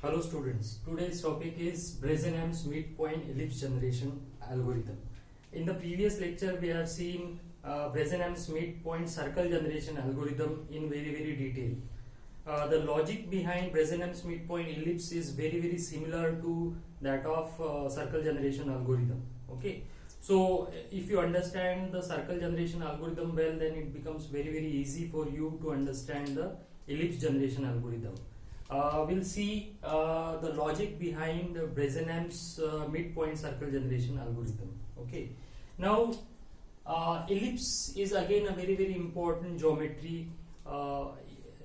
Hello students, today's topic is Bresenham's midpoint ellipse generation algorithm. In the previous lecture we have seen Bresenham's midpoint circle generation algorithm in very detail. The logic behind Bresenham's midpoint ellipse is very similar to that of circle generation algorithm. Okay, so if you understand the circle generation algorithm well, then it becomes very easy for you to understand the ellipse generation algorithm. We'll see the logic behind Bresenham's midpoint circle generation algorithm. Okay. Now, ellipse is again a very important geometry,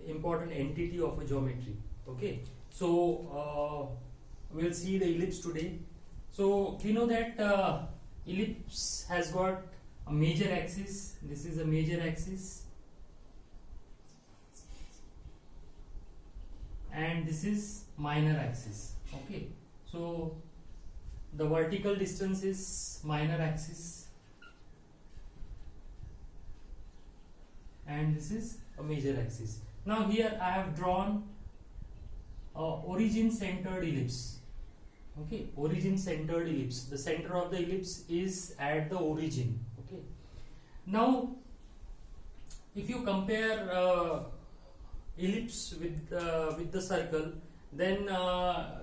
important entity of a geometry. Okay. So we'll see the ellipse today. So we know that ellipse has got a major axis. This is a major axis. And this is minor axis. Okay, so the vertical distance is minor axis and this is a major axis. Now here I have drawn a origin centered ellipse. Okay, origin centered ellipse. The center of the ellipse is at the origin. Okay, now if you compare ellipse with the circle, then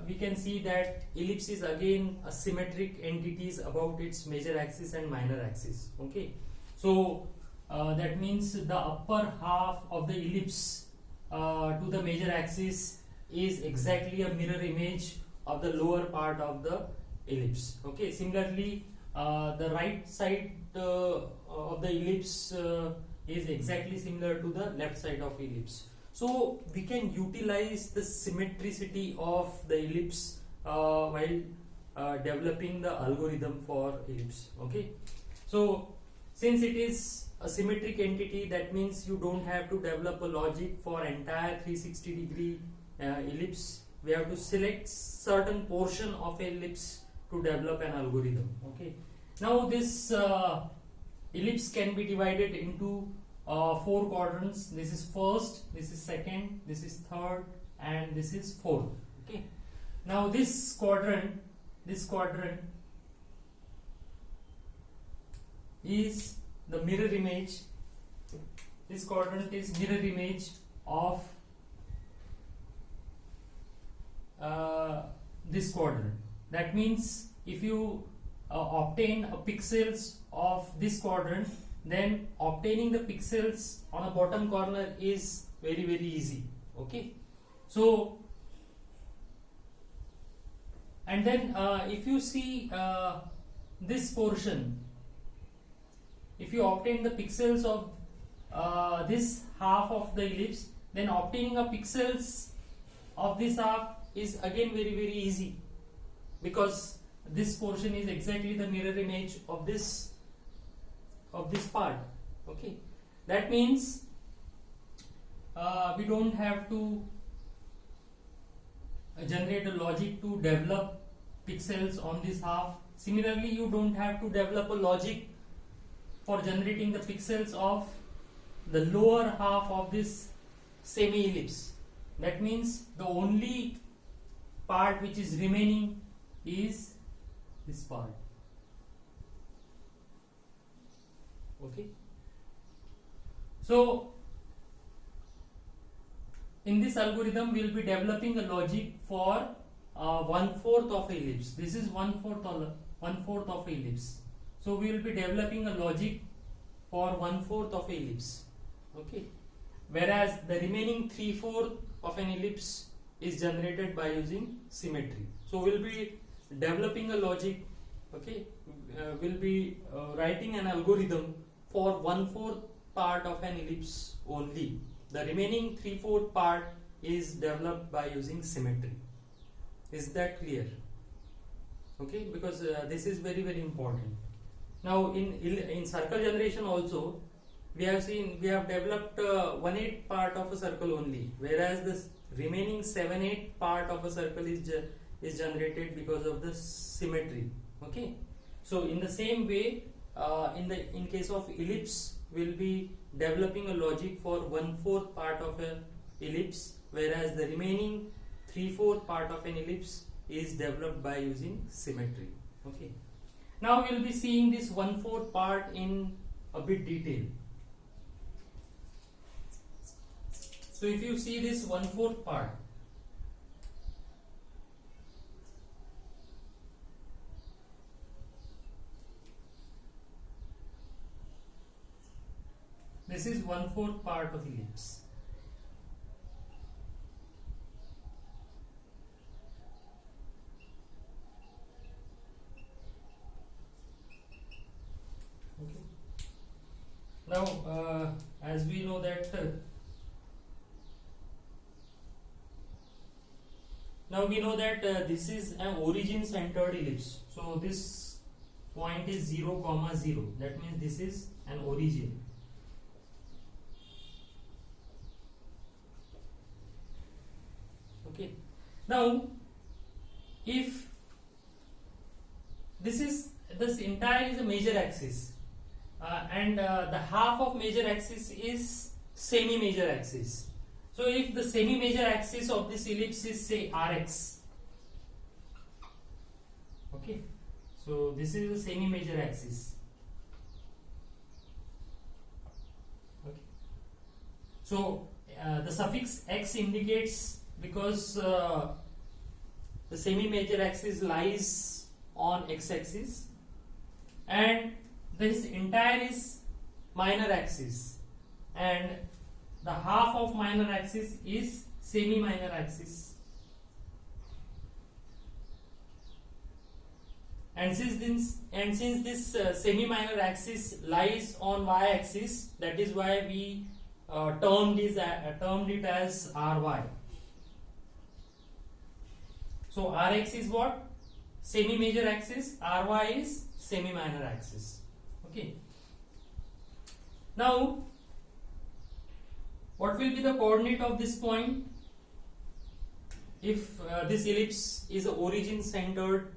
we can see that ellipse is again a symmetric entities about its major axis and minor axis. Okay, so that means the upper half of the ellipse to the major axis is exactly a mirror image of the lower part of the ellipse. Okay, similarly the right side of the ellipse is exactly similar to the left side of ellipse. So we can utilize the symmetricity of the ellipse while developing the algorithm for ellipse. Okay, so since it is a symmetric entity, that means you don't have to develop a logic for entire 360-degree ellipse. We have to select certain portion of ellipse to develop an algorithm. Okay, now this ellipse can be divided into 4 quadrants. This is first, this is second, this is third, and this is fourth. Okay, now this quadrant is the mirror image. This quadrant is mirror image of this quadrant. That means if you obtain a pixels of this quadrant, then obtaining the pixels on a bottom corner is very easy. Okay, so and then if you see this portion, if you obtain the pixels of this half of the ellipse, then obtaining a pixels of this half is again very easy, because this portion is exactly the mirror image of this part. Okay, that means we don't have to generate a logic to develop pixels on this half. Similarly, you don't have to develop a logic for generating the pixels of the lower half of this semi ellipse. That means the only part which is remaining is this part. Okay, so in this algorithm we will be developing a logic for 1/4 of ellipse. This is 1/4 of ellipse. So we will be developing a logic for 1/4 of ellipse. Okay, whereas the remaining 3/4 of an ellipse is generated by using symmetry. So we will be developing a logic. Okay, we'll be writing an algorithm for 1/4 part of an ellipse only. The remaining 3/4 part is developed by using symmetry. Is that clear? Okay, because this is very important. Now in circle generation also, we have developed 1/8 part of a circle only, whereas this remaining 7/8 part of a circle is generated because of the symmetry. Okay, so in the same way, in case of ellipse, we'll be developing a logic for 1/4 part of a ellipse, whereas the remaining 3/4 part of an ellipse is developed by using symmetry. Okay. Now we will be seeing this 1/4 part in a bit detail. So if you see this 1/4 part, this is 1/4 part of ellipse. Okay. Now, as we know that this is an origin centered ellipse. So this point is 0, 0. That means this is an origin. Okay. Now, if this entire is a major axis, and the half of major axis is semi-major axis. So if the semi-major axis of this ellipse is say Rx, okay, so this is the semi-major axis. Okay, so the suffix x indicates because the semi-major axis lies on x-axis, and this entire is minor axis, and the half of minor axis is semi-minor axis. And since this semi-minor axis lies on y-axis, that is why we termed it as Ry. So Rx is what? Semi-major axis. Ry is semi-minor axis. Okay. Now, what will be the coordinate of this point? If this ellipse is an origin centered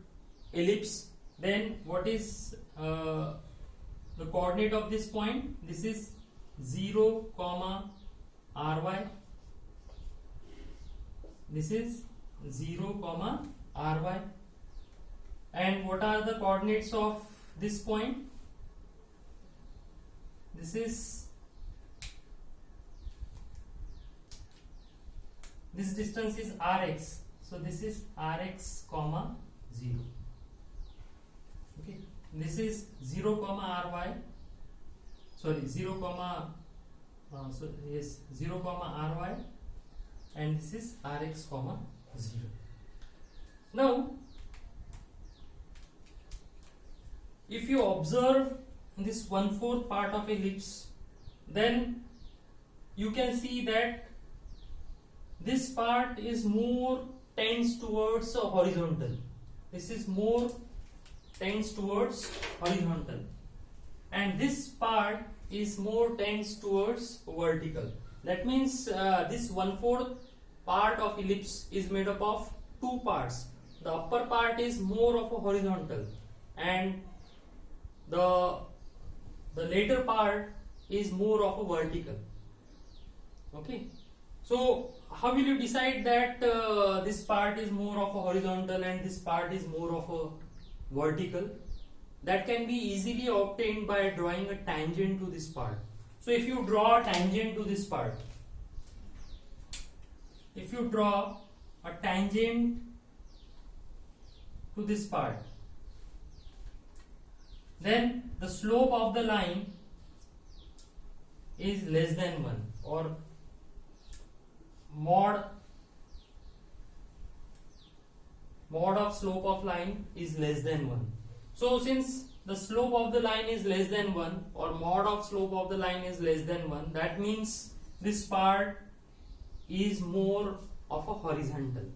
ellipse, then what is the coordinate of this point? This is 0, Ry. This is 0, Ry. And what are the coordinates of this point? This distance is Rx, so this is Rx, 0. Okay, this is 0, Ry. Sorry, 0, 0, Ry, and this is Rx, 0. Now, if you observe this 1/4 part of ellipse, then you can see that this part is more tends towards horizontal. This is more tends towards horizontal, and this part is more tends towards vertical. That means this 1/4 part of ellipse is made up of two parts. The upper part is more of a horizontal, and the later part is more of a vertical. Okay. So how will you decide that this part is more of a horizontal and this part is more of a vertical? That can be easily obtained by drawing a tangent to this part. So if you draw a tangent to this part, then the slope of the line is less than 1, or mod of slope of line is less than 1. So since the slope of the line is less than 1, or mod of slope of the line is less than 1, that means this part is more of a horizontal.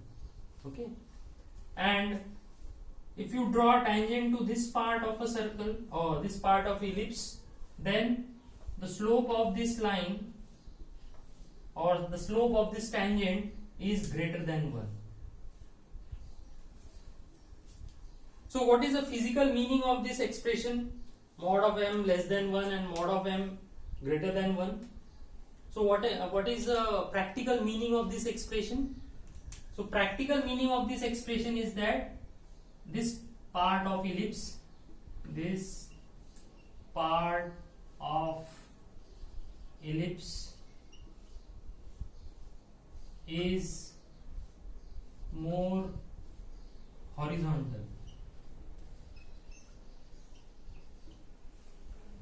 Okay, and if you draw a tangent to this part of a circle or this part of ellipse, then the slope of this line or the slope of this tangent is greater than 1. So what is the physical meaning of this expression, mod of m less than 1 and mod of m greater than 1? So what is the practical meaning of this expression? So practical meaning of this expression is that this part of ellipse, this part of ellipse is more horizontal.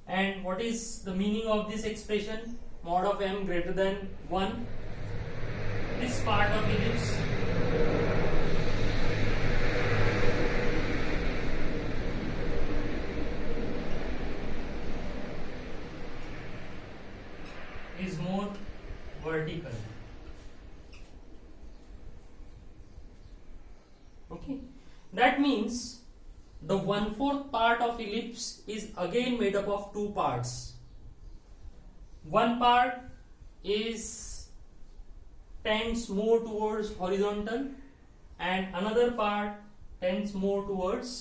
And what is the meaning of this expression? Mod of m greater than 1. This part of ellipse is more vertical. Okay, that means the 1/4 part of ellipse is again made up of two parts. One part is tends more towards horizontal and another part tends more towards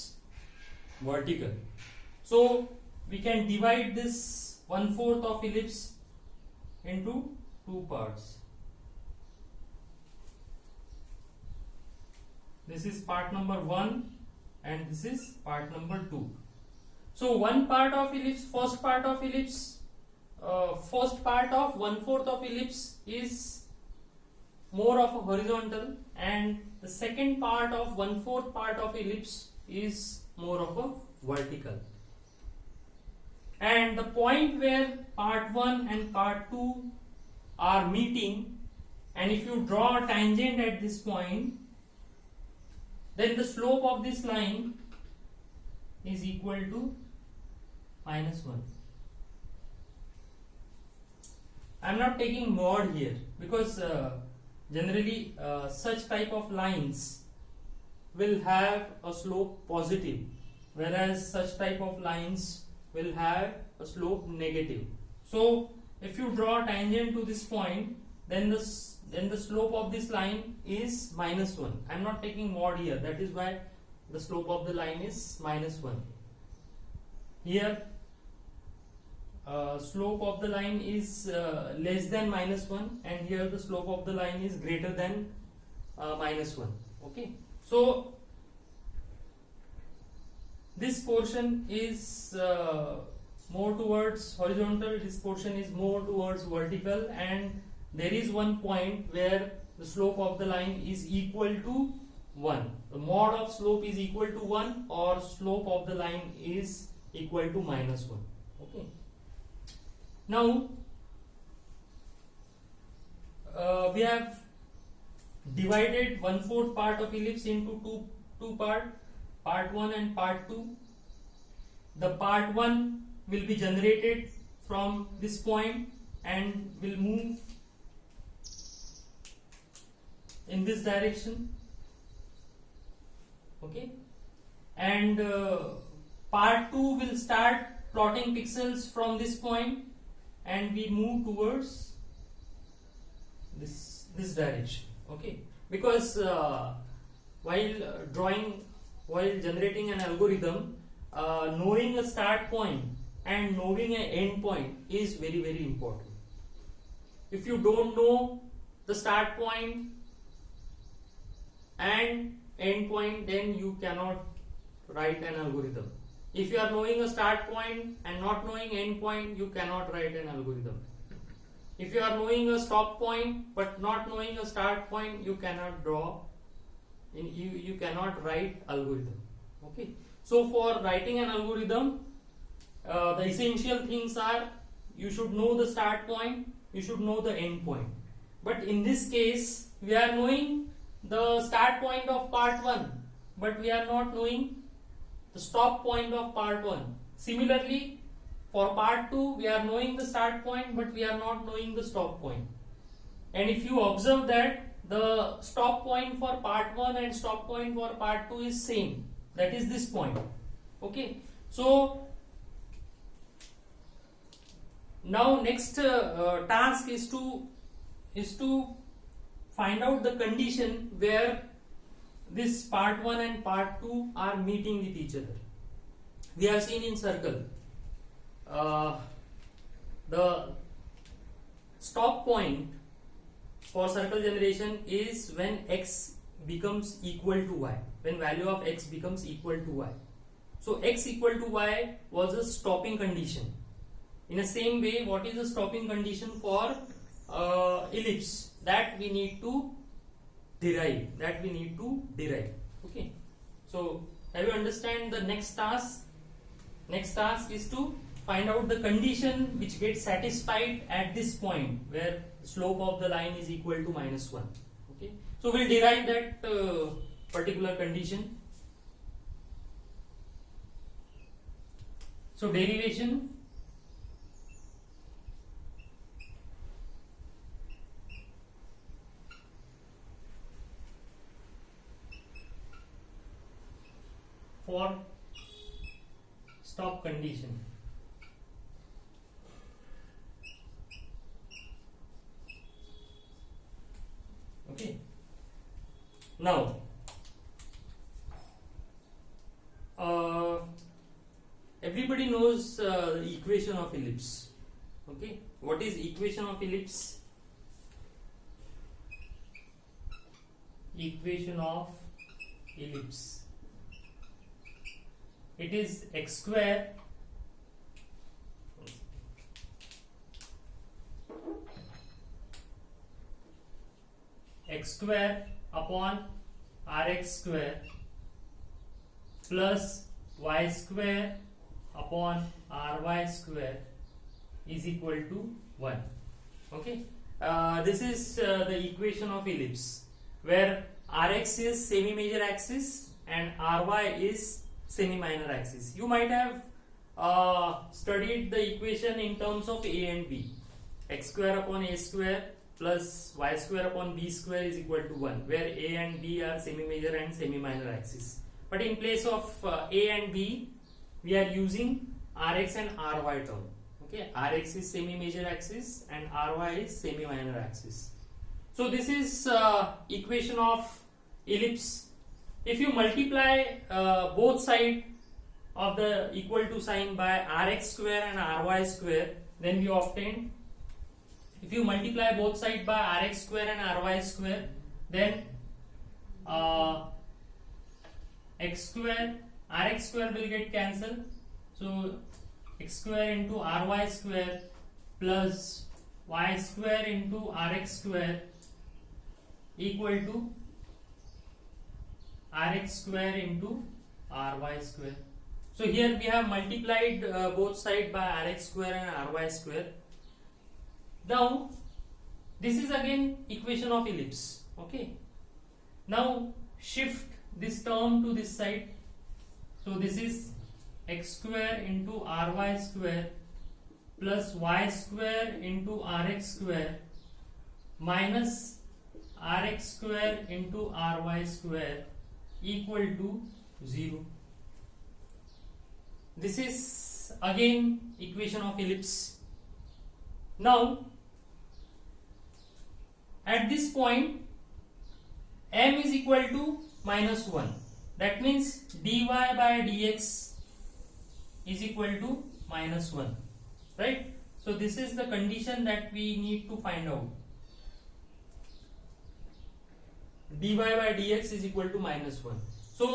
vertical. So we can divide this 1/4 of ellipse into two parts. This is part number 1 and this is part number 2. So one part of ellipse, first part of 1/4 of ellipse is more of a horizontal, and the second part of 1/4 part of ellipse is more of a vertical. And the point where part 1 and part 2 are meeting, and if you draw a tangent at this point, then the slope of this line is equal to -1. I am not taking mod here because generally such type of lines will have a slope positive, whereas such type of lines will have a slope negative. So if you draw a tangent to this point, then the slope of this line is -1. I am not taking mod here, that is why the slope of the line is -1. Here slope of the line is less than -1, and here the slope of the line is greater than -1. Okay, so this portion is more towards horizontal, this portion is more towards vertical, and there is one point where the slope of the line is equal to 1. The mod of slope is equal to 1, or slope of the line is equal to -1. Okay. Now we have divided 1/4 part of ellipse into two part 1 and part 2. The part 1 will be generated from this point and will move in this direction. Okay, and part 2 will start plotting pixels from this point, and we move towards this direction. Okay, because while generating an algorithm, knowing a start point and knowing an end point is very, very important. If you don't know the start point and end point, then you cannot write an algorithm. If you are knowing a start point and not knowing end point, you cannot write an algorithm. If you are knowing a stop point but not knowing a start point, you cannot you cannot write algorithm. Okay, so for writing an algorithm, the essential things are: you should know the start point, you should know the end point. But in this case, we are knowing the start point of part 1, but we are not knowing the stop point of part 1. Similarly, for part 2, we are knowing the start point, but we are not knowing the stop point. And if you observe that the stop point for part 1 and stop point for part 2 is same, that is this point. Okay, so now next task is to find out the condition where this part 1 and part 2 are meeting with each other. We have seen in circle, the stop point for circle generation is when x becomes equal to y, when value of x becomes equal to y. So x equal to y was a stopping condition. In the same way, what is the stopping condition for ellipse? That we need to derive. Okay. So have you understand the next task? Next task is to find out the condition which gets satisfied at this point where the slope of the line is equal to -1. Okay. So we'll derive that particular condition. So derivation. For stop condition. Okay. Now, everybody knows the equation of ellipse. Okay. What is equation of ellipse? Equation of ellipse. It is x square upon rx square plus y square upon ry square is equal to 1. Okay. This is the equation of ellipse where rx is semi-major axis and ry is semi-minor axis. You might have studied the equation in terms of a and b. X square upon a square plus y square upon b square is equal to 1, where a and b are semi-major and semi-minor axis. But in place of a and b, we are using rx and ry term. Okay, rx is semi-major axis and ry is semi-minor axis. So this is equation of ellipse. If you multiply both sides of the equal to sign by rx square and ry square, then we obtain. If you multiply both sides by rx square and ry square, then rx square will get cancelled. So x square into ry square plus y square into rx square equal to rx square into ry square. So here we have multiplied both sides by rx square and ry square. Now this is again equation of ellipse. Okay. Now shift this term to this side. So this is x square into ry square plus y square into rx square minus rx square into ry square equal to 0. This is again equation of ellipse. Now at this point m is equal to -1. That means dy by dx is equal to -1. Right? So this is the condition that we need to find out. dy by dx is equal to -1. So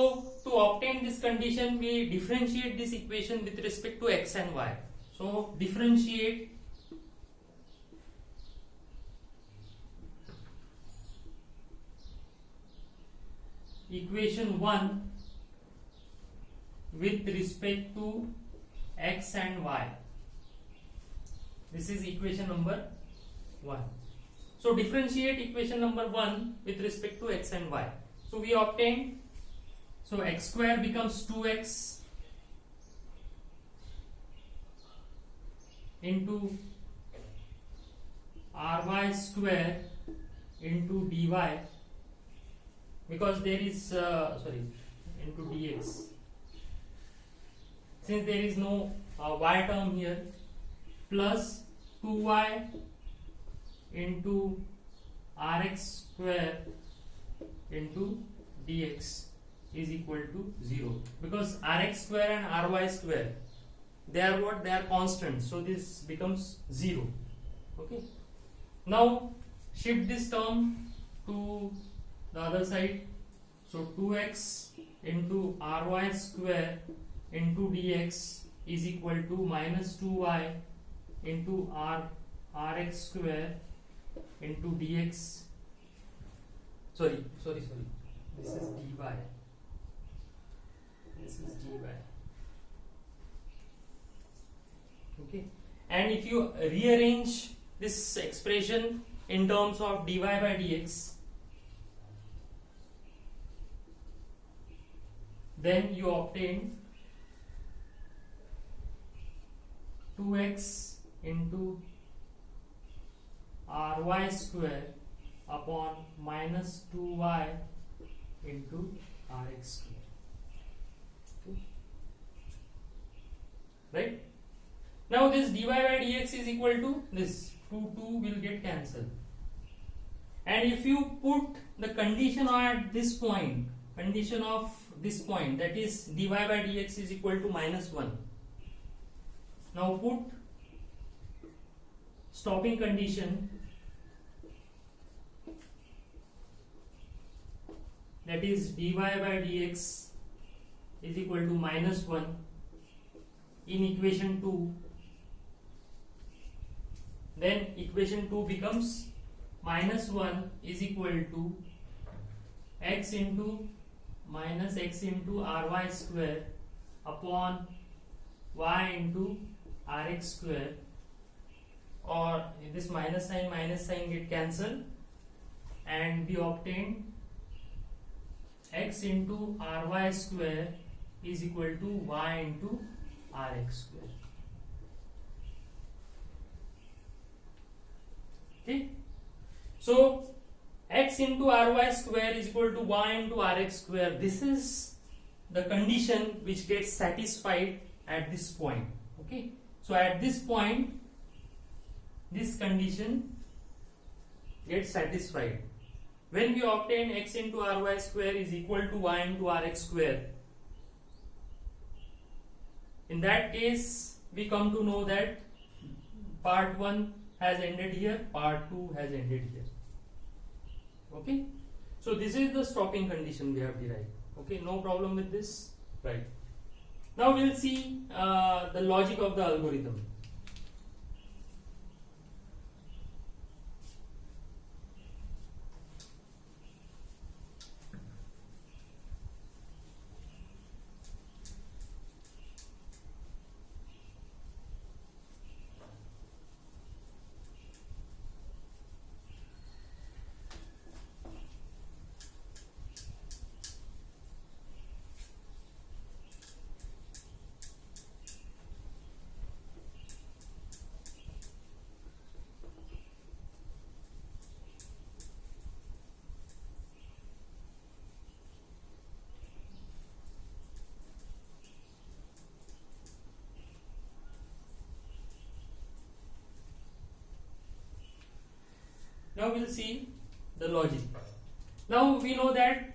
to obtain this condition, we differentiate this equation with respect to x and y. So differentiate equation 1 with respect to x and y. This is equation number 1. So differentiate equation number 1 with respect to x and y. So we obtain, so x square becomes 2x into ry square into dy, because there is into dx, since there is no y term here, plus 2y into rx square into dx is equal to 0, because rx square and ry square, they are what? They are constant, so this becomes 0. Okay. Now shift this term to the other side. So 2x into ry square into dx is equal to minus 2y into rx square into dx. Sorry. This is dy. Okay. And if you rearrange this expression in terms of dy by dx, then you obtain 2x into ry square upon minus 2y into rx square. Okay. Right? Now this dy by dx is equal to this 2 will get cancelled. And if you put the condition at this point, condition of this point, that is dy by dx is equal to minus 1. Now put stopping condition, that is dy by dx is equal to minus 1 in equation 2. Then equation 2 becomes minus 1 is equal to x into minus x into ry square upon y into rx square, or this minus sign get cancelled, and we obtain x into ry square is equal to y into rx square. Okay, so x into ry square is equal to y into rx square. This is the condition which gets satisfied at this point. Okay, so at this point this condition gets satisfied. When we obtain x into ry square is equal to y into rx square, in that case we come to know that part 1 has ended here, part 2 has ended here. Okay, so this is the stopping condition we have derived. Okay, no problem with this, right? Now we'll see the logic of the algorithm. Now we'll see the logic. Now we know that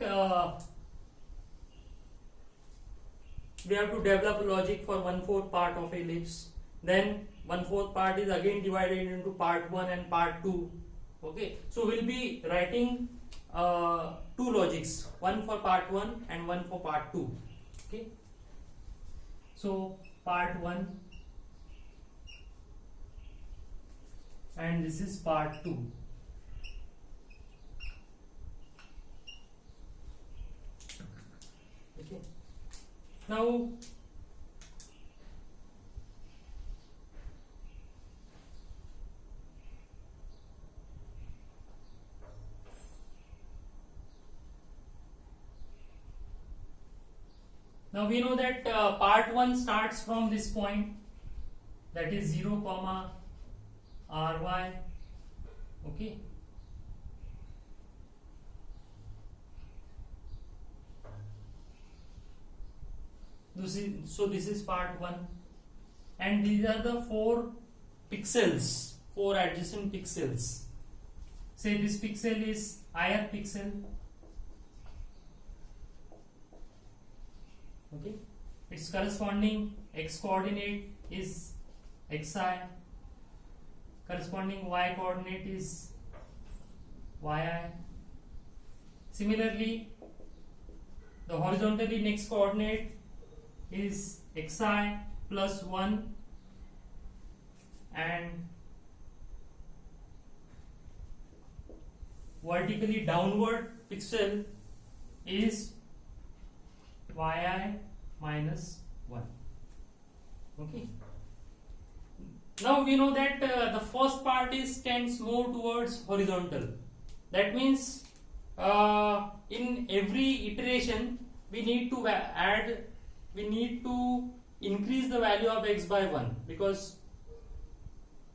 we have to develop logic for 1/4 part of ellipse. Then 1/4 part is again divided into part 1 and part 2. Okay, so we'll be writing two logics, one for part 1 and one for part 2. Okay, so part 1 and this is part 2. Okay, now we know that part 1 starts from this point, that is 0 comma ry. Okay, this is part 1, and these are the 4 pixels, 4 adjacent pixels. Say this pixel is ith pixel. Okay, its corresponding x coordinate is xi, corresponding y coordinate is yi. Similarly, the horizontally next coordinate is xi plus 1 and vertically downward pixel is yi minus 1. Okay. Now we know that the first part is tends more towards horizontal. That means in every iteration we need to increase the value of x by 1 because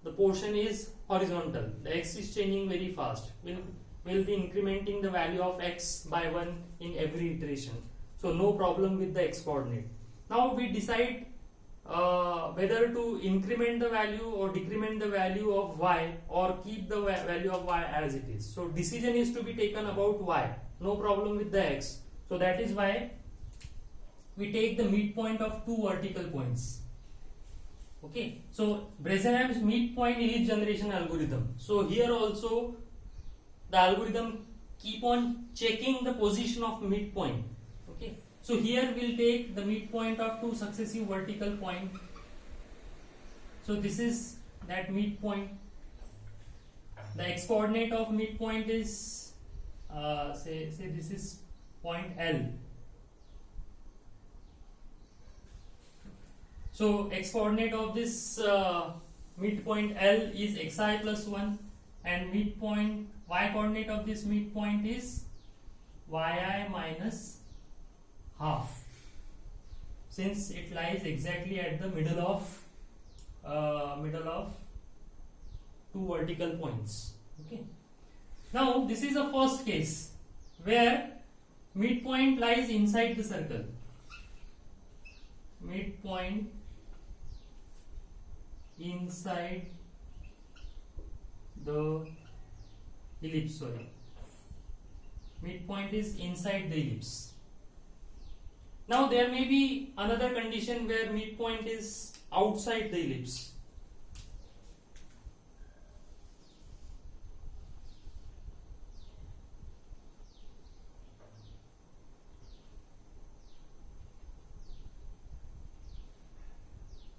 the portion is horizontal. The x is changing very fast. We'll be incrementing the value of x by 1 in every iteration. So no problem with the x coordinate. Now we decide whether to increment the value or decrement the value of y or keep the value of y as it is. So decision is to be taken about y. No problem with the x. So that is why we take the midpoint of two vertical points. Okay. So Bresenham's midpoint ellipse generation algorithm. So here also the algorithm keep on checking the position of midpoint. Okay. So here we'll take the midpoint of two successive vertical point. So this is that midpoint. The x coordinate of midpoint is say this is point L. So x coordinate of this midpoint L is xi plus 1 and midpoint y coordinate of this midpoint is yi minus half, since it lies exactly at the middle of two vertical points. Okay. Now this is the first case where midpoint lies inside the circle. Midpoint inside the ellipse. Sorry. Midpoint is inside the ellipse. Now there may be another condition where midpoint is outside the ellipse.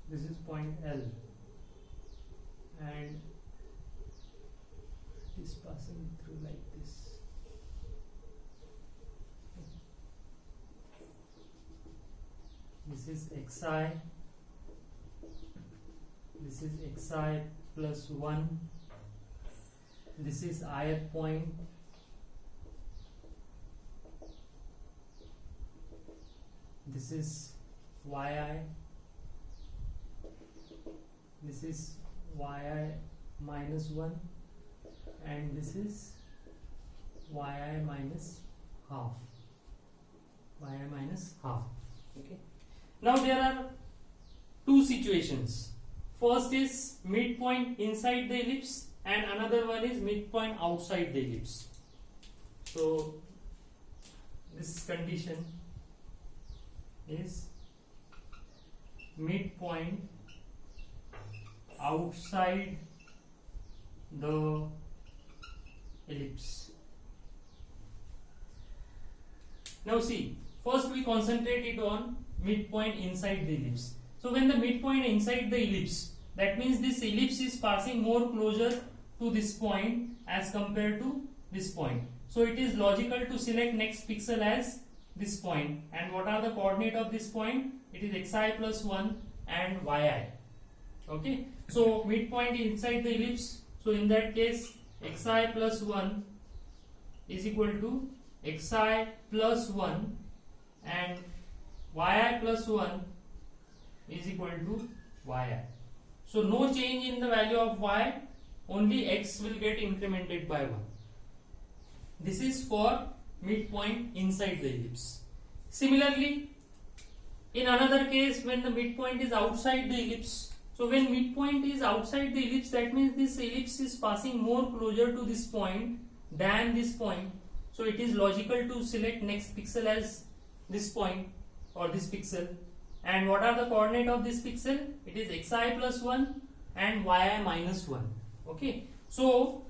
This is point L and it is passing through like this. This is xi, this is xi plus 1, this is ith point, this is yi, this is yi minus 1 and this is yi minus half, okay. Now there are two situations. First is midpoint inside the ellipse and another one is midpoint outside the ellipse. So this condition is midpoint outside the ellipse. Now see, first we concentrate it on midpoint inside the ellipse. So when the midpoint inside the ellipse, that means this ellipse is passing more closer to this point as compared to this point. So it is logical to select next pixel as this point. And what are the coordinate of this point? It is xi plus 1 and yi. Okay. So midpoint inside the ellipse. So in that case, xi plus 1 is equal to xi plus 1 and yi plus 1 is equal to yi. So no change in the value of y, only x will get incremented by 1. This is for midpoint inside the ellipse. Similarly, in another case when the midpoint is outside the ellipse, so when midpoint is outside the ellipse, that means this ellipse is passing more closer to this point than this point. So it is logical to select next pixel as this point or this pixel. And what are the coordinate of this pixel? It is xi plus 1 and yi minus 1. Okay. So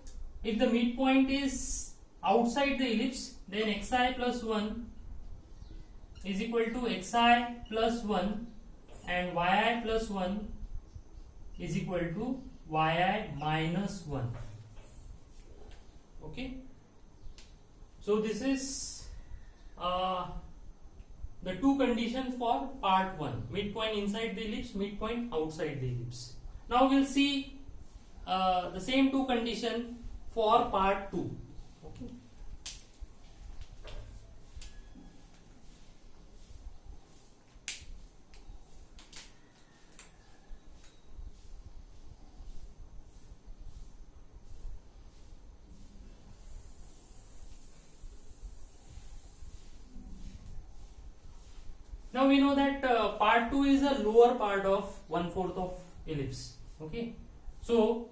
if the midpoint is outside the ellipse, then xi plus 1 is equal to xi plus 1 and yi plus 1 is equal to yi minus 1. Okay, so this is the two conditions for part 1, midpoint inside the ellipse, midpoint outside the ellipse. Now we'll see the same two condition for part 2. Okay. Now we know that part 2 is a lower part of 1/4 of ellipse. Okay, so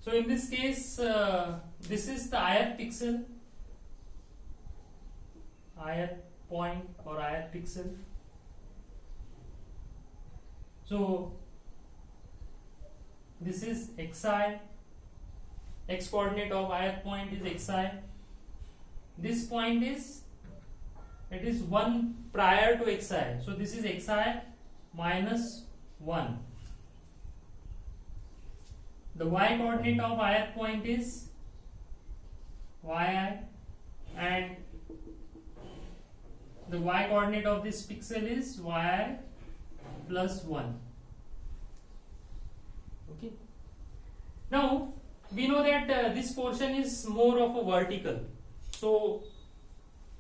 So in this case, this is the ith pixel, ith point or ith pixel. So this is xi, x coordinate of ith point is xi. This point is, it is 1 prior to xi. So this is xi minus 1. The y coordinate of ith point is yi, and the y coordinate of this pixel is yi plus 1. Okay. Now we know that this portion is more of a vertical. So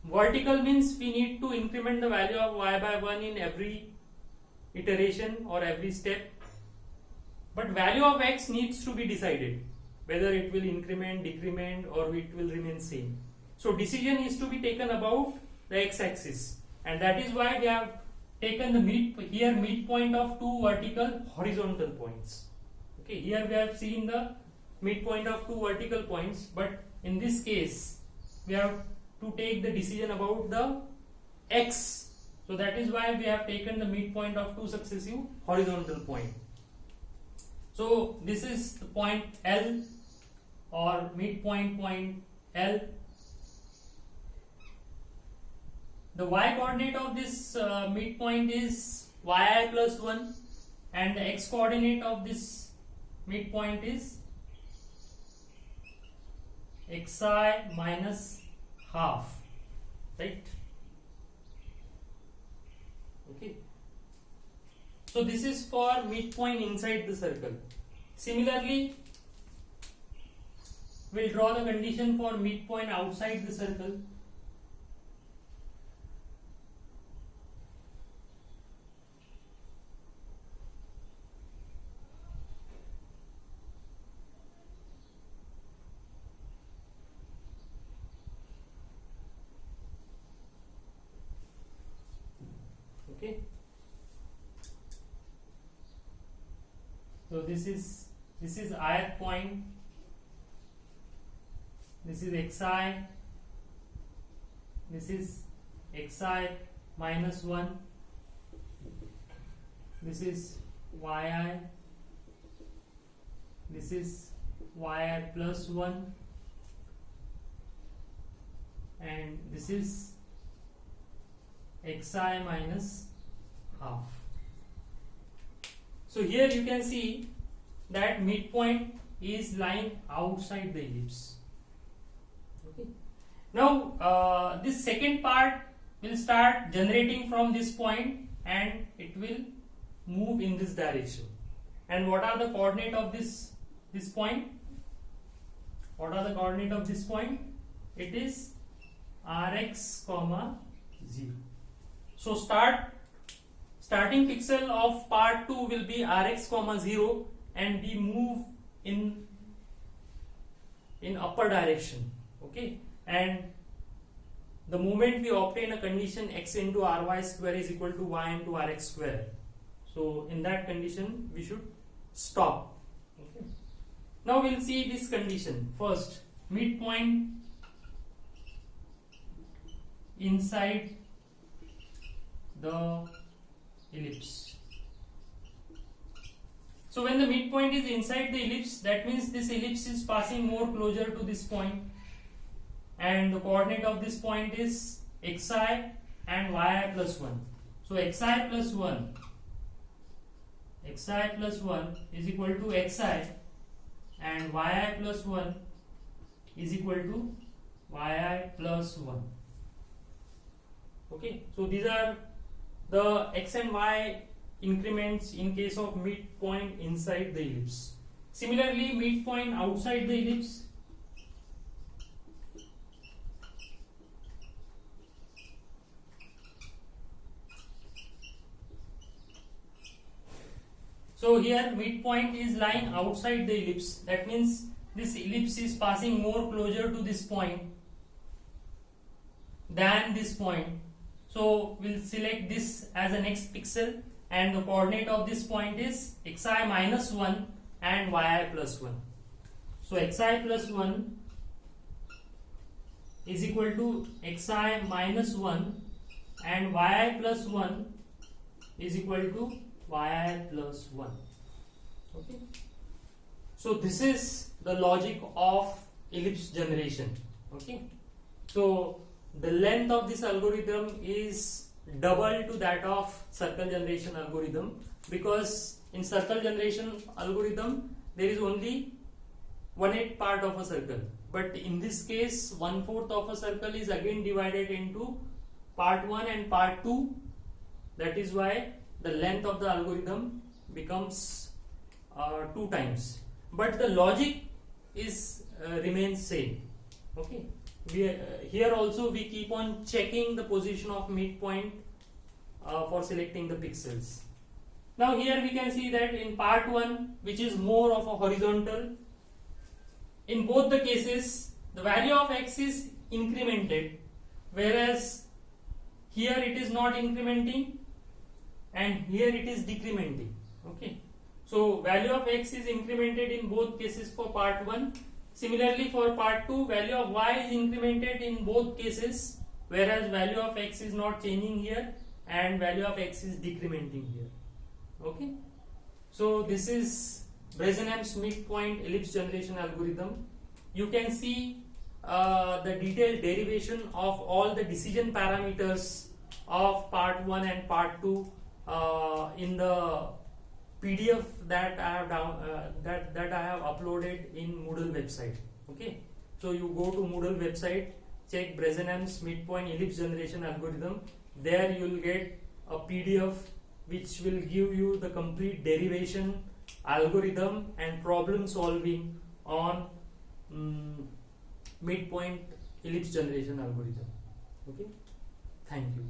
vertical means we need to increment the value of y by 1 in every iteration or every step. But value of x needs to be decided, whether it will increment, decrement, or it will remain same. So decision is to be taken about the x-axis, and that is why we have taken the midpoint of two vertical horizontal points. Okay, here we have seen the midpoint of two vertical points, but in this case we have to take the decision about the x. So that is why we have taken the midpoint of two successive horizontal points. So this is the point L or midpoint point L. The y coordinate of this midpoint is yi plus 1 and the x coordinate of this midpoint is xi minus half, right? Okay. So this is for midpoint inside the circle. Similarly, we'll draw the condition for midpoint outside the circle. Okay. So this is ith point, this is xi, this is xi minus 1, this is yi, this is yi plus 1, and this is xi minus half. So here you can see that midpoint is lying outside the ellipse. Okay. Now this second part will start generating from this point and it will move in this direction. And what are the coordinate of this point? What are the coordinate of this point? It is rx comma 0. So starting pixel of part 2 will be rx comma 0 and we move in upper direction. Okay, and the moment we obtain a condition x into ry square is equal to y into rx square, so in that condition we should stop. Okay. Now we'll see this condition. First, midpoint inside the ellipse. So when the midpoint is inside the ellipse, that means this ellipse is passing more closer to this point, and the coordinate of this point is xi and yi plus 1. So xi plus 1 is equal to xi, and yi plus 1 is equal to yi plus 1. Okay, so these are the x and y increments in case of midpoint inside the ellipse. Similarly, midpoint outside the ellipse, so here midpoint is lying outside the ellipse, that means this ellipse is passing more closer to this point than this point. So we'll select this as a next pixel, and the coordinate of this point is xi minus 1 and yi plus 1. So xi plus 1 is equal to xi minus 1 and yi plus 1 is equal to yi plus 1. Okay. So this is the logic of ellipse generation. Okay. So the length of this algorithm is double to that of circle generation algorithm, because in circle generation algorithm there is only 1/8 part of a circle, but in this case 1/4 of a circle is again divided into part 1 and part 2. That is why the length of the algorithm becomes 2 times, but the logic is remains same. Okay. Here also we keep on checking the position of midpoint for selecting the pixels. Now here we can see that in part 1, which is more of a horizontal, in both the cases the value of x is incremented, whereas here it is not incrementing and here it is decrementing. Okay, so value of x is incremented in both cases for part 1. Similarly, for part 2, value of y is incremented in both cases, whereas value of x is not changing here and value of x is decrementing here. Okay, so this is Bresenham's midpoint ellipse generation algorithm. You can see the detailed derivation of all the decision parameters of part 1 and part 2 in the PDF that I have that I have uploaded in Moodle website. Okay, so you go to Moodle website, check Bresenham's midpoint ellipse generation algorithm. There you will get a PDF which will give you the complete derivation, algorithm and problem solving on midpoint ellipse generation algorithm. Okay, thank you.